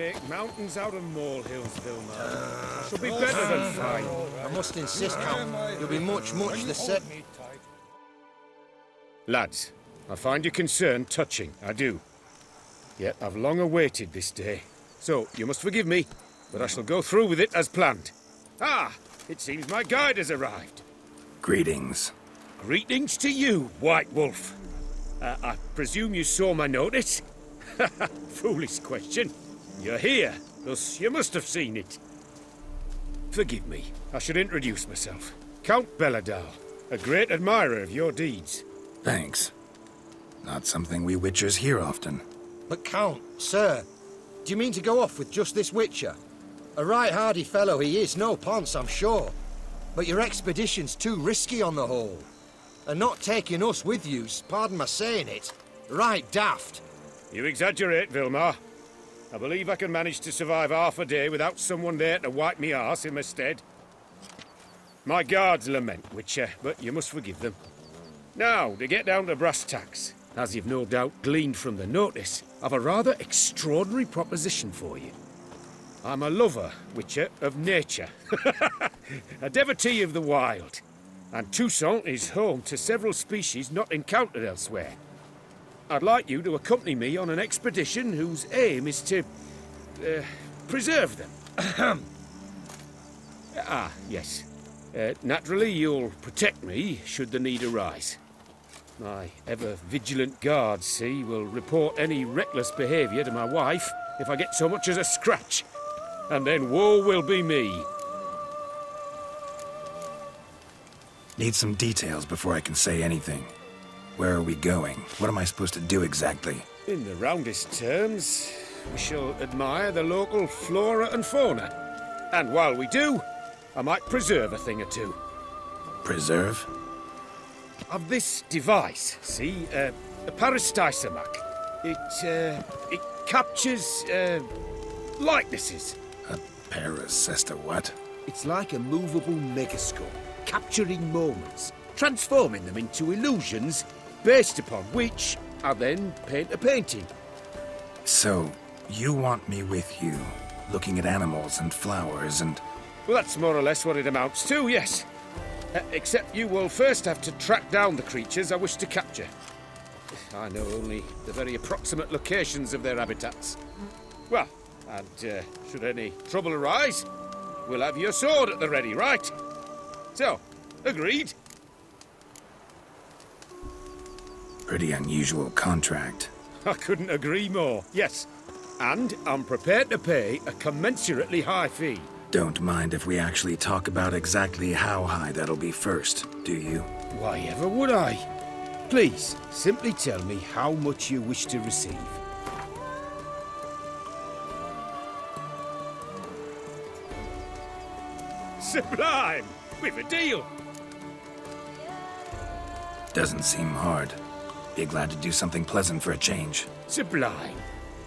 make mountains out of molehills, Vilma. I shall be better than fine. I must insist, Count. You'll be much the same. Lads, I find your concern touching, I do. Yet I've long awaited this day. So, you must forgive me, but I shall go through with it as planned. Ah, it seems my guide has arrived. Greetings. Greetings to you, White Wolf. I presume you saw my notice? Foolish question. You're here, thus you must have seen it. Forgive me, I should introduce myself. Count Belladal, a great admirer of your deeds. Thanks. Not something we Witchers hear often. But Count, sir, do you mean to go off with just this Witcher? A right hardy fellow he is, no ponce, I'm sure. But your expedition's too risky on the whole. And not taking us with you's, pardon my saying it, right daft. You exaggerate, Vilmar. I believe I can manage to survive half a day without someone there to wipe me arse in my stead. My guards lament, Witcher, but you must forgive them. Now, to get down to brass tacks, as you've no doubt gleaned from the notice, I've a rather extraordinary proposition for you. I'm a lover, Witcher, of nature. A devotee of the wild. And Toussaint is home to several species not encountered elsewhere. I'd like you to accompany me on an expedition whose aim is to... preserve them. Yes. Naturally, you'll protect me should the need arise. My ever-vigilant guards, see, will report any reckless behaviour to my wife if I get so much as a scratch. And then woe will be me. Need some details before I can say anything. Where are we going? What am I supposed to do exactly? In the roundest terms, we shall admire the local flora and fauna. And while we do, I might preserve a thing or two. Preserve? Of this device, see, a parastisomac. It captures, likenesses. A parasesta what? It's like a movable megascope, capturing moments, transforming them into illusions, based upon which I then paint a painting. So, you want me with you, looking at animals and flowers and... Well, that's more or less what it amounts to, yes. Except you will first have to track down the creatures I wish to capture. I know only the very approximate locations of their habitats. Well, and should any trouble arise, we'll have your sword at the ready, right? So, agreed? Pretty unusual contract. I couldn't agree more, yes. And I'm prepared to pay a commensurately high fee. Don't mind if we actually talk about exactly how high that'll be first, do you? Why ever would I? Please, simply tell me how much you wish to receive. Sublime! We've a deal! Doesn't seem hard. Be glad to do something pleasant for a change. Sublime.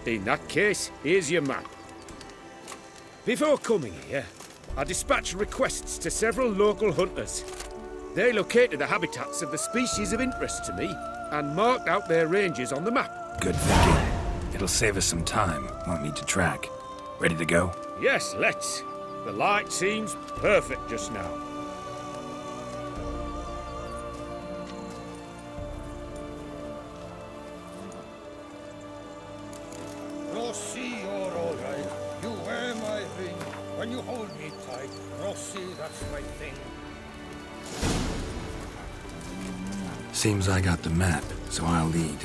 In that case, here's your map. Before coming here, I dispatched requests to several local hunters. They located the habitats of the species of interest to me and marked out their ranges on the map. Good thinking. It'll save us some time. Won't need to track. Ready to go? Yes, let's. The light seems perfect just now. Rossi, you're all right. You wear my ring. When you hold me tight, Rossi, that's my thing. Seems I got the map, so I'll lead.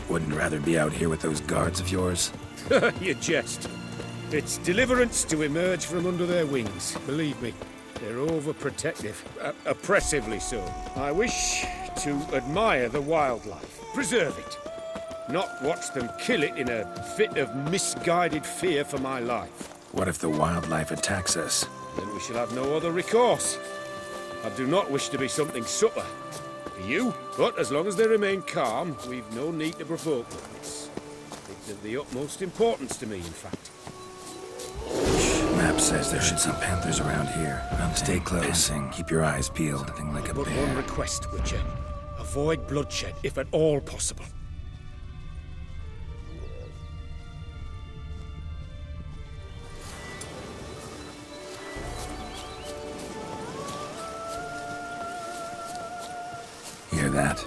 Wouldn't rather be out here with those guards of yours? You jest. It's deliverance to emerge from under their wings, believe me. They're overprotective, oppressively so. I wish to admire the wildlife, preserve it, not watch them kill it in a fit of misguided fear for my life. What if the wildlife attacks us? Then we shall have no other recourse. I do not wish to be something subtler to you, but as long as they remain calm, we've no need to provoke them. It's of the utmost importance to me, in fact. Map says there should be some panthers around here. Stay close. Keep your eyes peeled. Something like a but bear. One request, Witcher. Avoid bloodshed, if at all possible. that?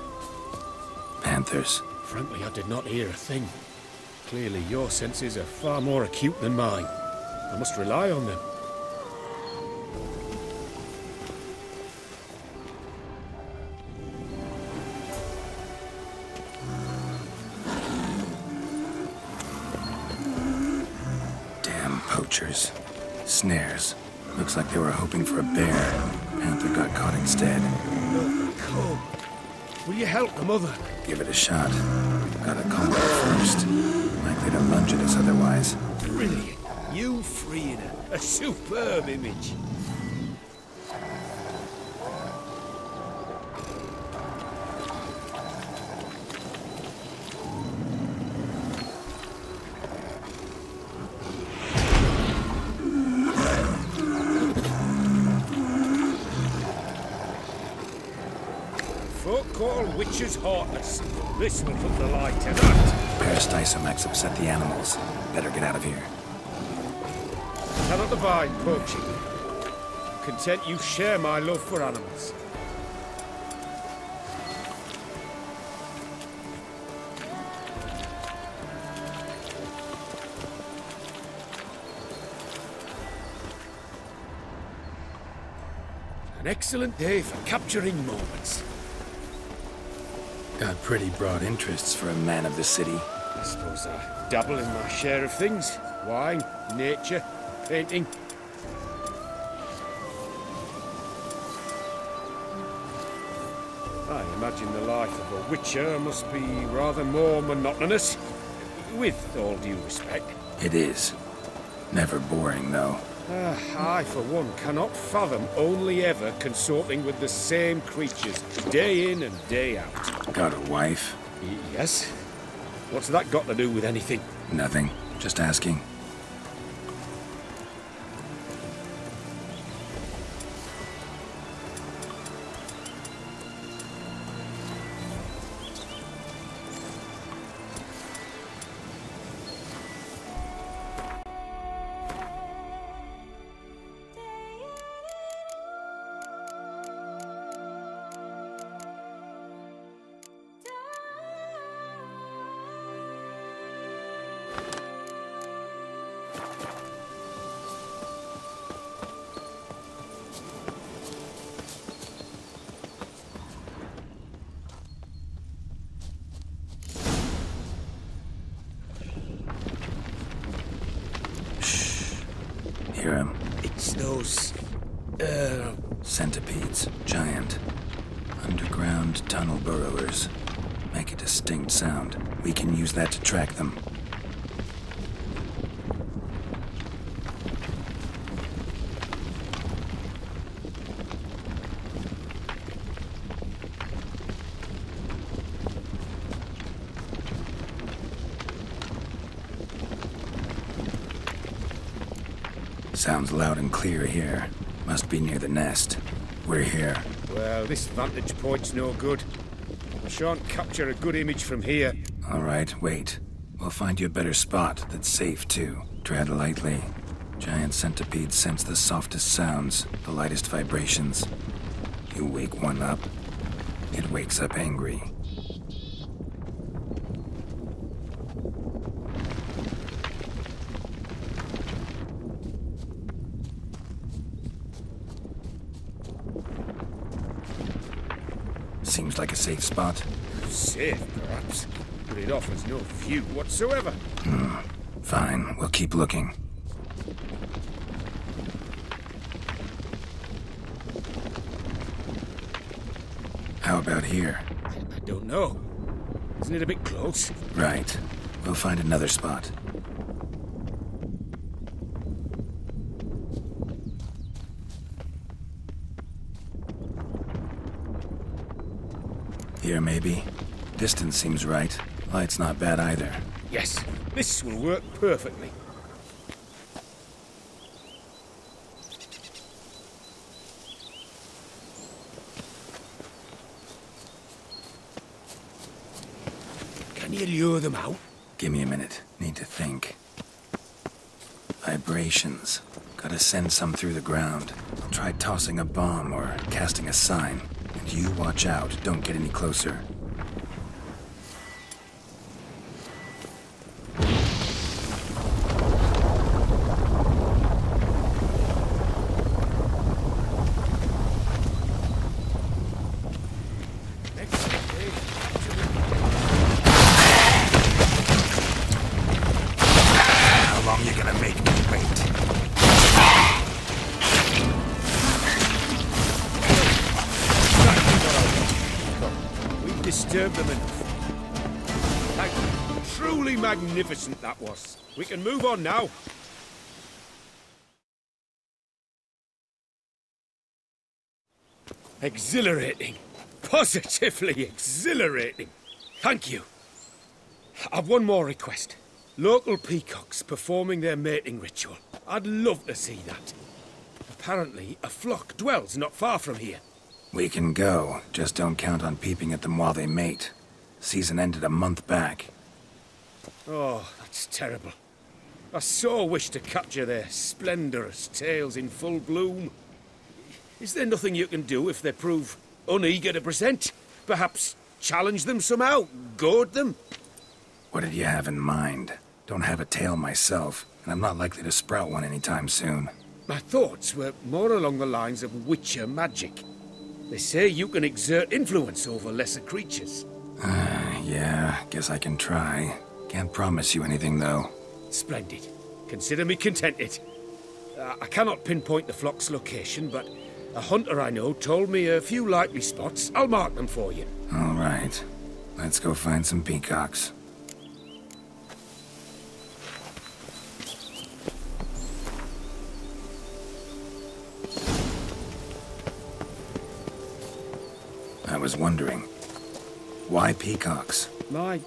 Panthers. Frankly, I did not hear a thing. Clearly, your senses are far more acute than mine. I must rely on them. Damn poachers. Snares. Looks like they were hoping for a bear. Panther got caught instead. Come. Will you help the mother? Give it a shot. Gotta calm her first. Likely to lunge at us otherwise. Brilliant. You freeing her. A superb image. Folk call witches heartless. This will put the light to that. Parastisomachs upset the animals. Better get out of here. Cannot abide poaching. Content you share my love for animals. An excellent day for capturing moments. Got pretty broad interests for a man of the city. I suppose I dabble in my share of things. Wine, nature, painting. I imagine the life of a witcher must be rather more monotonous, with all due respect. It is. Never boring, though. I, for one, cannot fathom only ever consorting with the same creatures, day in and day out. Got a wife? Yes? What's that got to do with anything? Nothing. Just asking. Hear him. It's those... Centipedes. Giant. Underground tunnel burrowers. Make a distinct sound. We can use that to track them. Sounds loud and clear here. Must be near the nest. We're here. Well, this vantage point's no good. I shan't capture a good image from here. All right, wait. We'll find you a better spot that's safe, too. Tread lightly. Giant centipedes sense the softest sounds, the lightest vibrations. You wake one up, it wakes up angry. Seems like a safe spot. Safe, perhaps, but it offers no view whatsoever. Fine, we'll keep looking. How about here? I don't know. Isn't it a bit close? Right. We'll find another spot. Here, maybe? Distance seems right. Light's not bad either. Yes, this will work perfectly. Can you lure them out? Give me a minute. Need to think. Vibrations. Gotta send some through the ground. I'll try tossing a bomb or casting a sign. You watch out. Don't get any closer. How long you gonna make me wait? We've disturbed them enough. Thank you. Truly magnificent that was. We can move on now. Exhilarating. Positively exhilarating. Thank you. I've one more request. Local peacocks performing their mating ritual. I'd love to see that. Apparently, a flock dwells not far from here. We can go. Just don't count on peeping at them while they mate. Season ended a month back. Oh, that's terrible. I so wish to capture their splendorous tails in full bloom. Is there nothing you can do if they prove uneager to present? Perhaps challenge them somehow? Goad them? What did you have in mind? Don't have a tail myself, and I'm not likely to sprout one anytime soon. My thoughts were more along the lines of witcher magic. They say you can exert influence over lesser creatures. Yeah, guess I can try. Can't promise you anything, though. Splendid. Consider me contented. I cannot pinpoint the flock's location, but a hunter I know told me a few likely spots. I'll mark them for you. All right. Let's go find some peacocks. I was wondering, why peacocks? My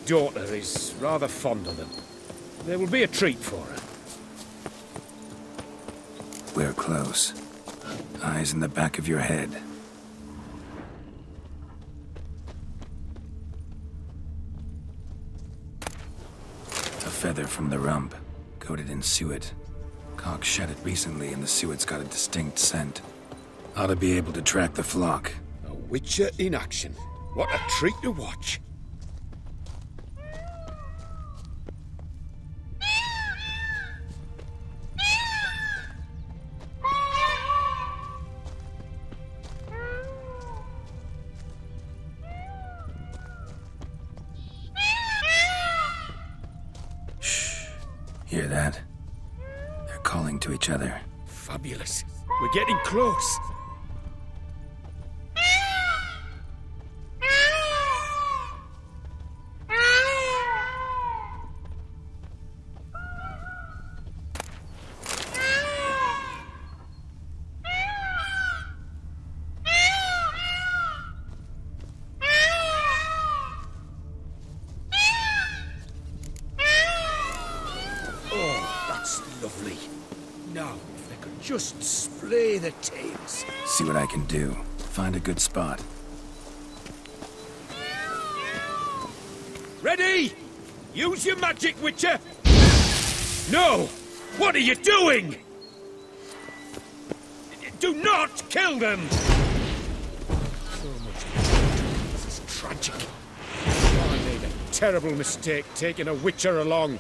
daughter is rather fond of them. There will be a treat for her. We're close. Eyes in the back of your head. A feather from the rump, coated in suet. Cock shed it recently and the suet's got a distinct scent. Ought to be able to track the flock. A witcher in action. What a treat to watch. Hear that? They're calling to each other. Fabulous. We're getting close. Lovely. Now, if they could just splay the tails. See what I can do. Find a good spot. Ready? Use your magic, Witcher! No! What are you doing? Do not kill them! So much. This is tragic. I made a terrible mistake taking a Witcher along.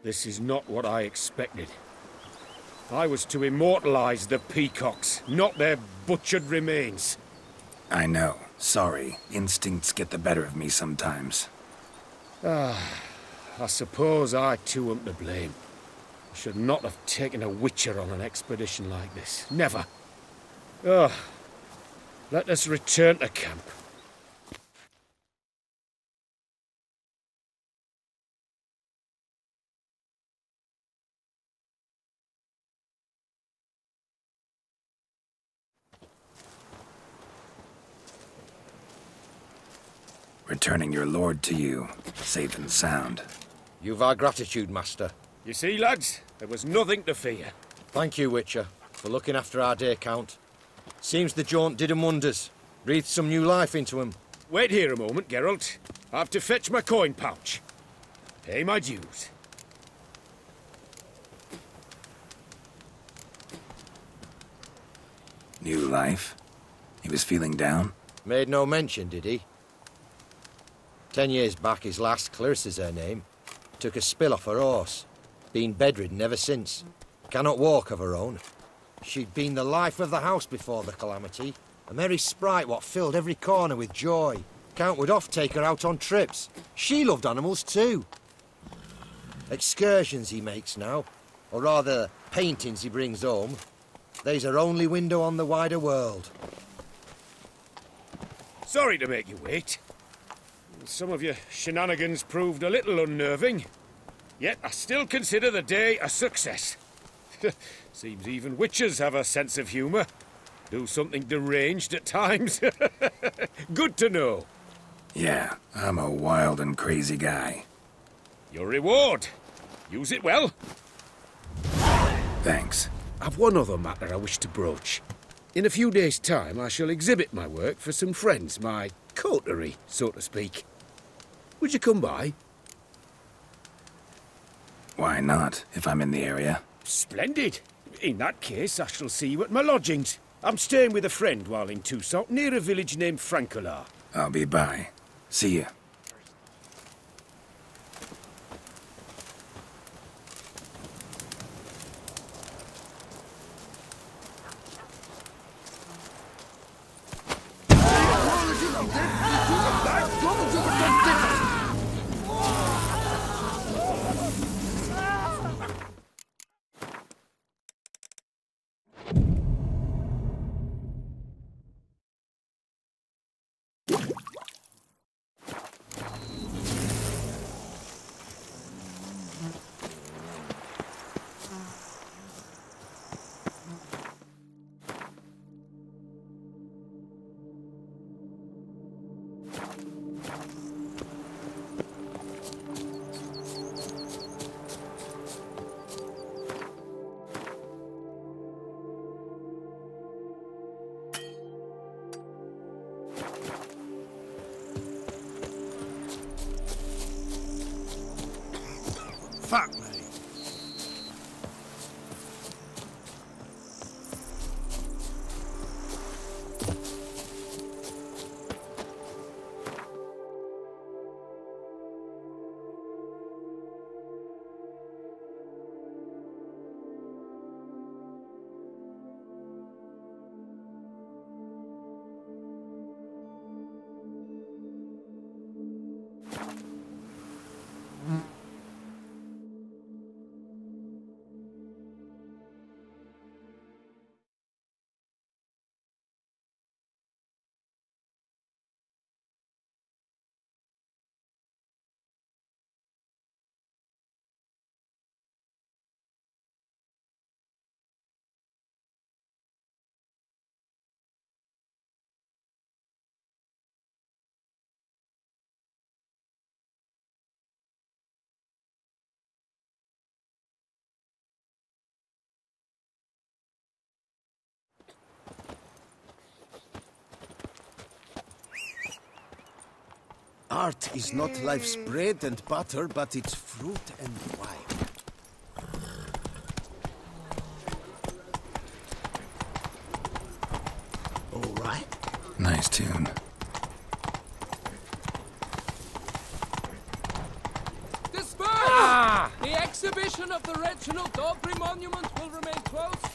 This is not what I expected. I was to immortalize the peacocks, not their butchered remains. I know. Sorry. Instincts get the better of me sometimes. I suppose I too am to blame. I should not have taken a witcher on an expedition like this. Never. Let us return to camp. Returning your lord to you, safe and sound. You've our gratitude, Master. You see, lads, there was nothing to fear. Thank you, Witcher, for looking after our day count. Seems the jaunt did 'em wonders. Breathed some new life into 'em. Wait here a moment, Geralt. I have to fetch my coin pouch. Pay my dues. New life? He was feeling down? Made no mention, did he? 10 years back, his last, Clarissa's her name, took a spill off her horse. Been bedridden ever since. Cannot walk of her own. She'd been the life of the house before the calamity. A merry sprite what filled every corner with joy. Count would oft take her out on trips. She loved animals too. Excursions he makes now, or rather, paintings he brings home. They's her only window on the wider world. Sorry to make you wait. Some of your shenanigans proved a little unnerving. Yet I still consider the day a success. Seems even witches have a sense of humour. Do something deranged at times. Good to know. Yeah, I'm a wild and crazy guy. Your reward. Use it well. Thanks. I've one other matter I wish to broach. In a few days' time, I shall exhibit my work for some friends, my coterie, so to speak. Would you come by? Why not, if I'm in the area? Splendid. In that case, I shall see you at my lodgings. I'm staying with a friend while in Toussaint, near a village named Francois. I'll be by. See ya. Fuck me. Art is not life's bread and butter, but its fruit and wine. All right. Nice tune. Disperse! The exhibition of the Reginald Daubrey Monument will remain closed.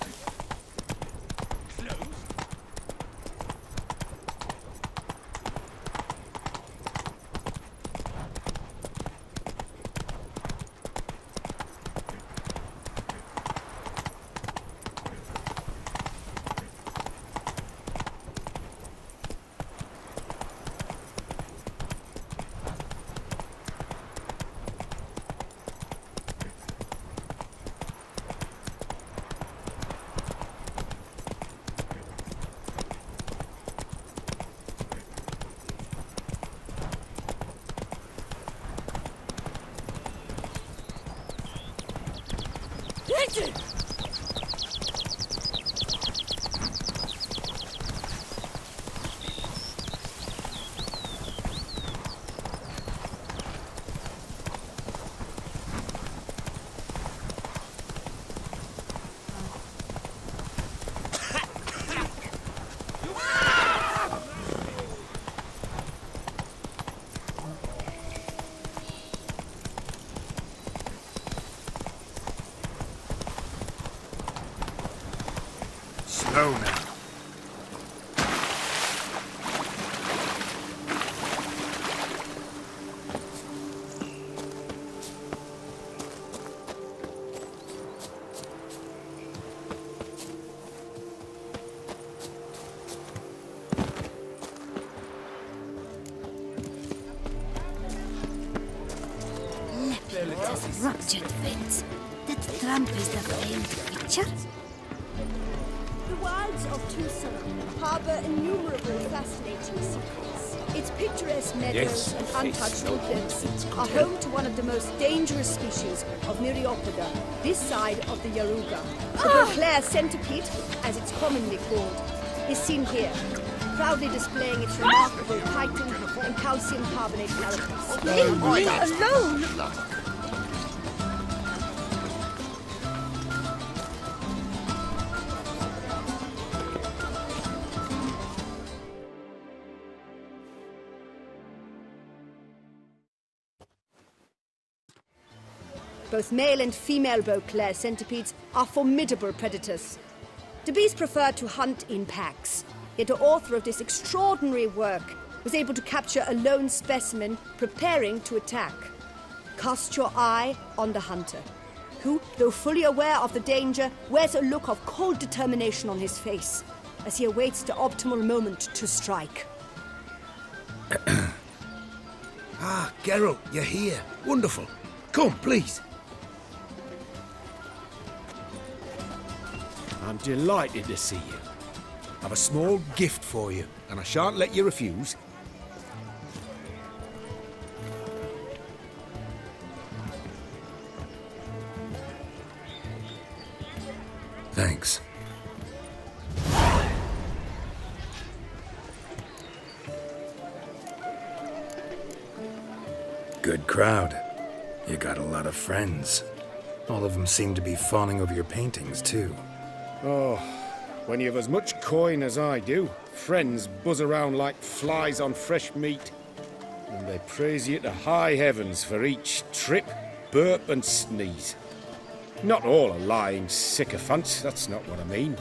Go now. Ruptured veins. That tramp is the famed witcher. The wilds of Toussaint harbor innumerable fascinating secrets. Its picturesque meadows and untouched woodlands are home to one of the most dangerous species of myriapoda, this side of the Yaruga. The Beauclair centipede, as it's commonly called, is seen here, proudly displaying its remarkable chitin and calcium carbonate carapace. Leave me alone! Both male and female Beauclair centipedes are formidable predators. The bees prefer to hunt in packs, yet the author of this extraordinary work was able to capture a lone specimen preparing to attack. Cast your eye on the hunter, who, though fully aware of the danger, wears a look of cold determination on his face as he awaits the optimal moment to strike. Ah, Geralt, you're here. Wonderful. Come, please. I'm delighted to see you. I've a small gift for you, and I shan't let you refuse. Thanks. Good crowd. You got a lot of friends. All of them seem to be fawning over your paintings, too. Oh, when you've as much coin as I do, friends buzz around like flies on fresh meat. And they praise you to high heavens for each trip, burp and sneeze. Not all are lying sycophants, that's not what I mean.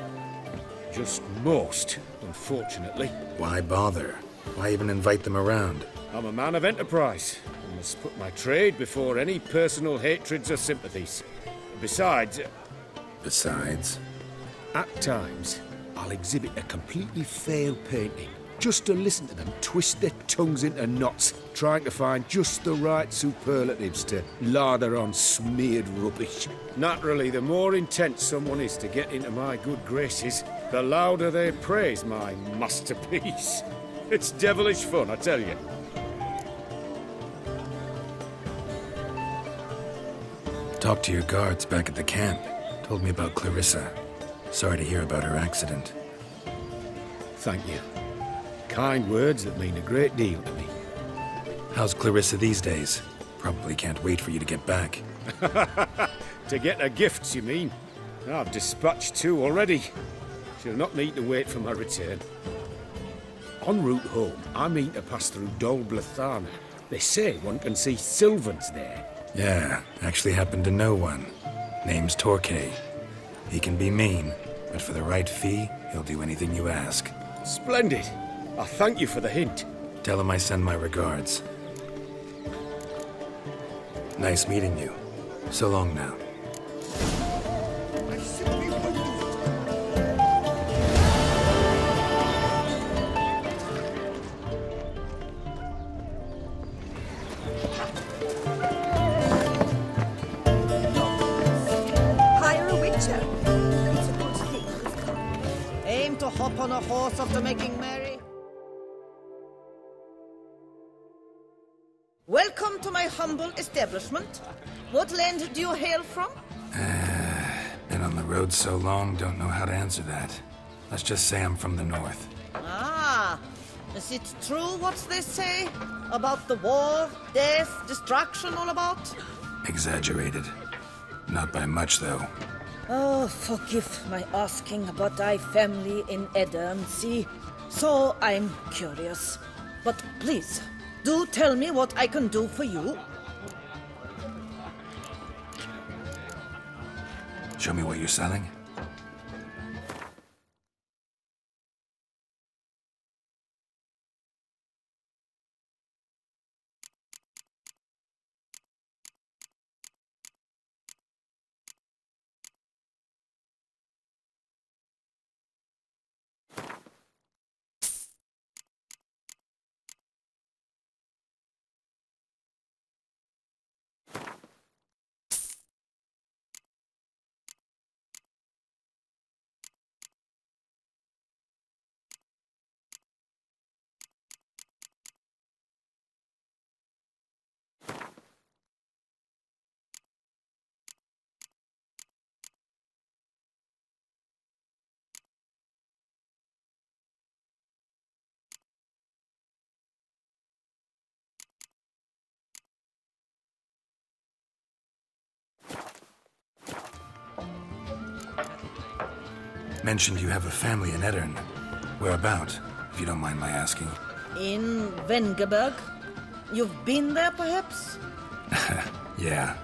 Just most, unfortunately. Why bother? Why even invite them around? I'm a man of enterprise. I must put my trade before any personal hatreds or sympathies. Besides... Besides? At times, I'll exhibit a completely failed painting, just to listen to them twist their tongues into knots, trying to find just the right superlatives to lather on smeared rubbish. Naturally, the more intent someone is to get into my good graces, the louder they praise my masterpiece. It's devilish fun, I tell you. Talked to your guards back at the camp. Told me about Clarissa. Sorry to hear about her accident. Thank you. Kind words that mean a great deal to me. How's Clarissa these days? Probably can't wait for you to get back. To get her gifts, you mean? I've dispatched 2 already. She'll not need to wait for my return. En route home, I mean to pass through Dol Blathana. They say one can see Sylvans there. Yeah, actually happen to know one. Name's Torquay. He can be mean, but for the right fee, he'll do anything you ask. Splendid. I thank you for the hint. Tell him I send my regards. Nice meeting you. So long now. Hire a witcher. It's a good thing we've come. Aim to hop on a horse after making merry. Welcome to my humble establishment. What land do you hail from? Been on the road so long, don't know how to answer that. Let's just say I'm from the north. Ah, is it true what they say? About the war, death, destruction all about? Exaggerated. Not by much, though. Oh, forgive my asking about thy family in Ederncy. So I'm curious. But please, do tell me what I can do for you. Show me what you're selling. mentioned you have a family in Edirn. Whereabout, if you don't mind my asking? In Vengerberg? You've been there, perhaps? Yeah,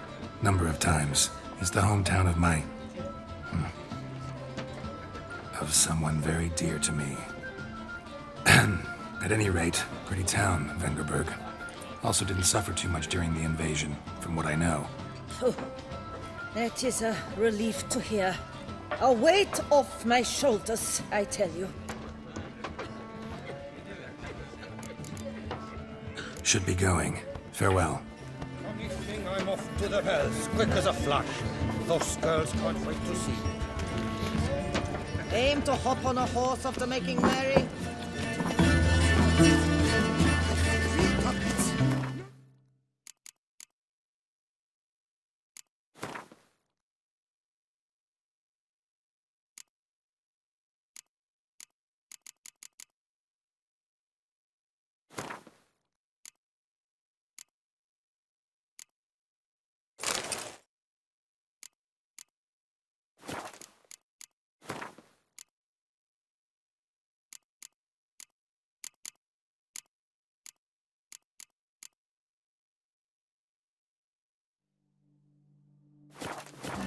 number of times. It's the hometown of my... of someone very dear to me. At any rate, pretty town, Vengerberg. Also didn't suffer too much during the invasion, from what I know. Phew. That is a relief to hear. A weight off my shoulders, I tell you. Should be going. Farewell. On evening, I'm off to the bells, quick as a flash. Those girls can't wait to see me. Aim to hop on a horse after making merry.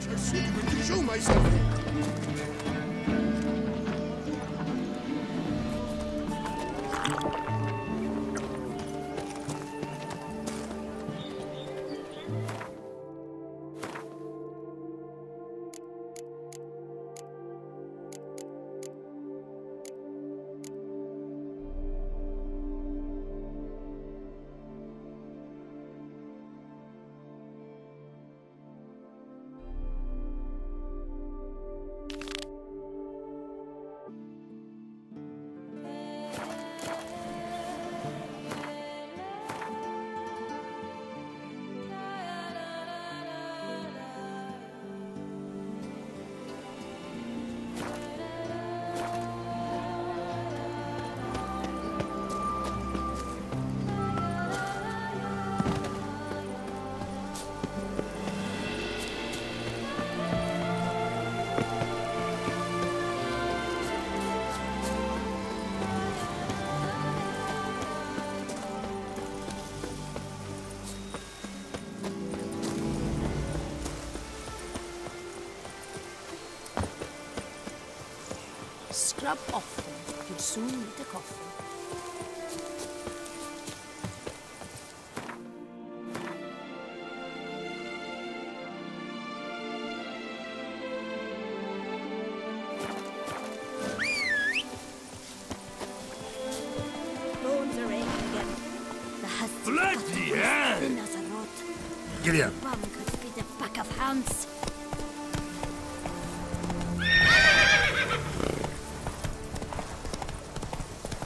To show myself. Scrub off them. You'll soon need a coffin. Bones are aching again. The husband Bloody hell! thin as a rod. Giddy up. One could be the back of hands.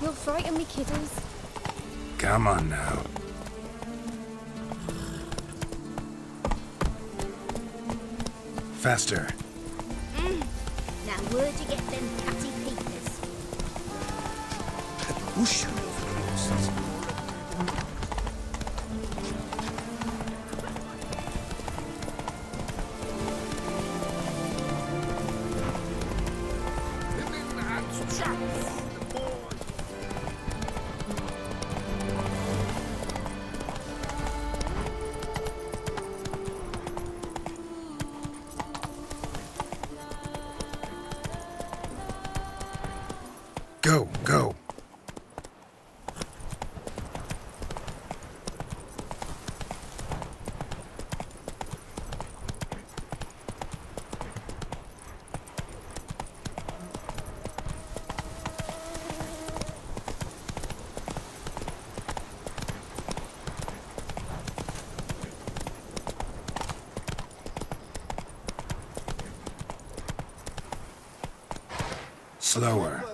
You'll frighten me, kiddies. Come on now. Faster. Now where'd you get them cutty peepers? Whoosh. Go, go. Slower.